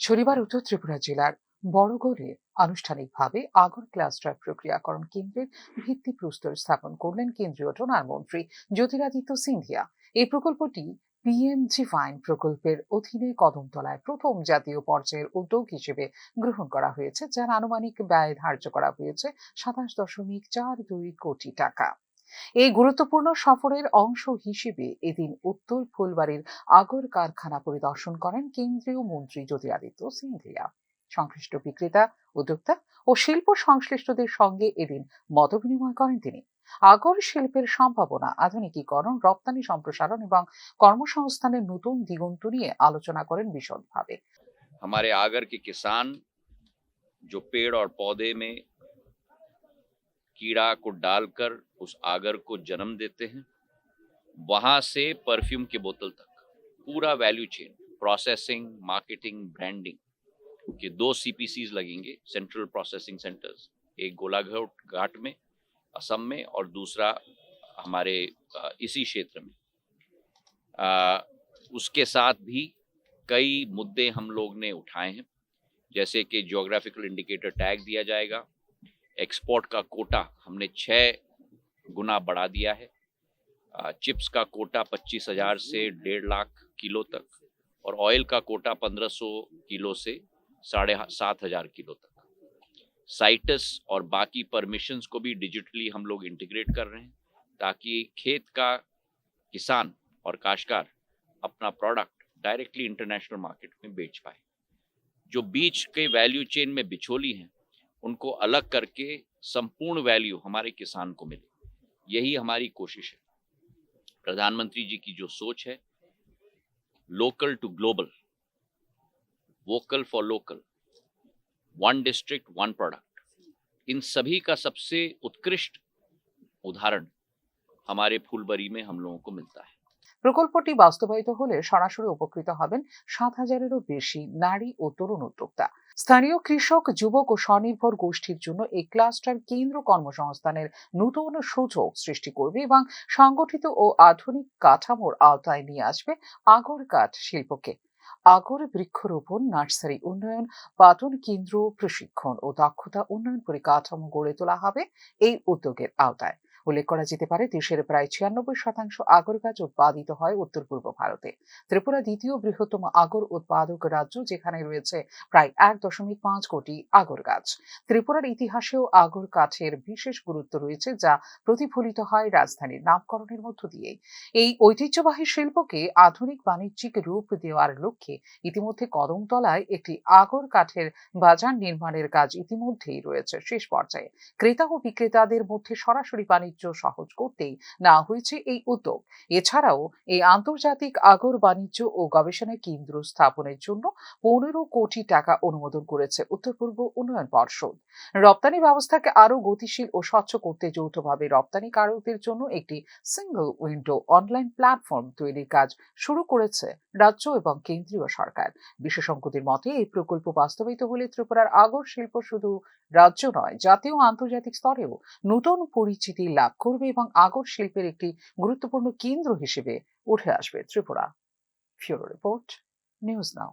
শনিবার উত্তর ত্রিপুরা জেলার বড়গড়ে আনুষ্ঠানিকভাবে আগর ক্লাস্টার প্রক্রিয়াকরণ কেন্দ্রের ভিত্তিপ্রস্তর স্থাপন করলেন কেন্দ্রীয় টোনার মন্ত্রী জ্যোতিরাদিত্য সিন্ধিয়া। এই প্রকল্পটি পিএমজি ফাইন প্রকল্পের অধীনে কদমতলায় প্রথম জাতীয় পর্যায়ের উদ্যোগ হিসেবে গ্রহণ করা হয়েছে, যার আনুমানিক ব্যয় ধার্য করা হয়েছে 27.42 কোটি টাকা। এই গুরুত্বপূর্ণ সফরের অংশ হিসেবে এদিন উত্তর ফুলবাড়ির আগর কারখানা পরিদর্শন করেন কেন্দ্রীয় মন্ত্রী জ্যোতিরাদিত্য সিন্ধিয়া। সংশ্লিষ্ট বিক্রেতা, উদ্যোক্তা ও শিল্প সংশ্লিষ্টদের সঙ্গে এদিন মতবিনিময় করেন তিনি। আগর শিল্পের সম্ভাবনা, আধুনিকীকরণ, রপ্তানি সম্প্রসারণ এবং কর্মসংস্থানের নতুন দিগন্ত নিয়ে আলোচনা করেন বিশদভাবে। हमारे आगर के किसान जो पेड़ और पौधे में कीड़ा को डालकर उस आगर को जन्म देते हैं, वहां से परफ्यूम की बोतल तक पूरा value chain, processing, marketing, branding के 2 CPCs लगेंगे, सेंट्रल प्रोसेसिंग सेंटर्स, एक गोलाघाट घाट में असम में और दूसरा हमारे इसी क्षेत्र में। उसके साथ भी कई मुद्दे हम लोग ने उठाए हैं, जैसे कि ज्योग्राफिकल इंडिकेटर टैग दिया जाएगा, एक्सपोर्ट का कोटा हमने 6 गुना बढ़ा दिया है, चिप्स का कोटा 25,000 से 1.5 लाख किलो तक और ऑयल का कोटा 1500 किलो से 7,500 किलो तक। साइटस और बाकी परमिशंस को भी डिजिटली हम लोग इंटीग्रेट कर रहे हैं ताकि खेत का किसान और काश्तकार अपना प्रोडक्ट डायरेक्टली इंटरनेशनल मार्केट में बेच पाए। जो बीच के वैल्यू चेन में बिचौली हैं, उनको अलग करके संपूर्ण वैल्यू हमारे किसान को मिले, यही हमारी कोशिश है। प्रधानमंत्री जी की जो सोच है, local to global, vocal for local, 1 district 1 product, इन सभी का सबसे उत्कृष्ट उदाहरण हमारे फूलबरी में हम लोगों को मिलता है। প্রকল্পটি বাস্তবায়িত হলে সরাসরি উপকৃত হবেন 7,000-এরও বেশি নারী ও তরুণ উদ্যোক্তা। স্থানীয় কৃষক, যুবক ও স্বনির্ভর গোষ্ঠীর জন্য এই ক্লাস্টার কেন্দ্র কর্মসংস্থানের নতুন সুযোগ সৃষ্টি করবে এবং সংগঠিত ও আধুনিক কাঠামোর আওতায় নিয়ে আসবে আগর কাঠ শিল্পকে। আগর বৃক্ষরোপণ, নার্সারি উন্নয়ন, পাটন কেন্দ্র, প্রশিক্ষণ ও দক্ষতা উন্নয়ন পরিকাঠামো গড়ে তোলা হবে এই উদ্যোগের আওতায়। উল্লেখ করা যেতে পারে, দেশের প্রায় 96% আগর গাছ উৎপাদিত হয় উত্তর পূর্ব ভারতে। ত্রিপুরা দ্বিতীয় বৃহত্তম আগর উৎপাদক রাজ্য, যেখানে রয়েছে প্রায় 1.5 কোটি আগর গাছ। ত্রিপুরার ইতিহাসেও আগর কাঠের বিশেষ গুরুত্ব রয়েছে, যা প্রতিফলিত হয় রাজধানীর নামকরণের মধ্য দিয়েই। এই ঐতিহ্যবাহী শিল্পকে আধুনিক বাণিজ্যিক রূপ দেওয়ার লক্ষ্যে ইতিমধ্যে কদমতলায় একটি আগর কাঠের বাজার নির্মাণের কাজ ইতিমধ্যেই রয়েছে শেষ পর্যায়ে। ক্রেতা ও বিক্রেতাদের মধ্যে সরাসরি বাণিজ্য সহজ করতেই নেওয়া হয়েছে এই উদ্যোগ। এছাড়াও এই আন্তর্জাতিক আগর বাণিজ্য ও গবেষণা কেন্দ্র স্থাপনের জন্য 15 কোটি টাকা অনুমোদন করেছে উত্তর পূর্ব উন্নয়ন পর্ষদ। রপ্তানি ব্যবস্থাকে আরো গতিশীল ও স্বচ্ছ করতে যৌথভাবে রপ্তানিকারকদের জন্য একটি সিঙ্গল উইন্ডো অনলাইন প্ল্যাটফর্ম তৈরির কাজ শুরু করেছে রাজ্য এবং কেন্দ্রীয় সরকার। বিশেষজ্ঞদের মতে, এই প্রকল্প বাস্তবায়িত হলে ত্রিপুরার আগর শিল্প শুধু রাজ্য নয়, জাতীয় ও আন্তর্জাতিক স্তরেও নতুন পরিচিতি লাভ করবে এবং আগর শিল্পের একটি গুরুত্বপূর্ণ কেন্দ্র হিসেবে উঠে আসবে Tripura. Bureau report, news now.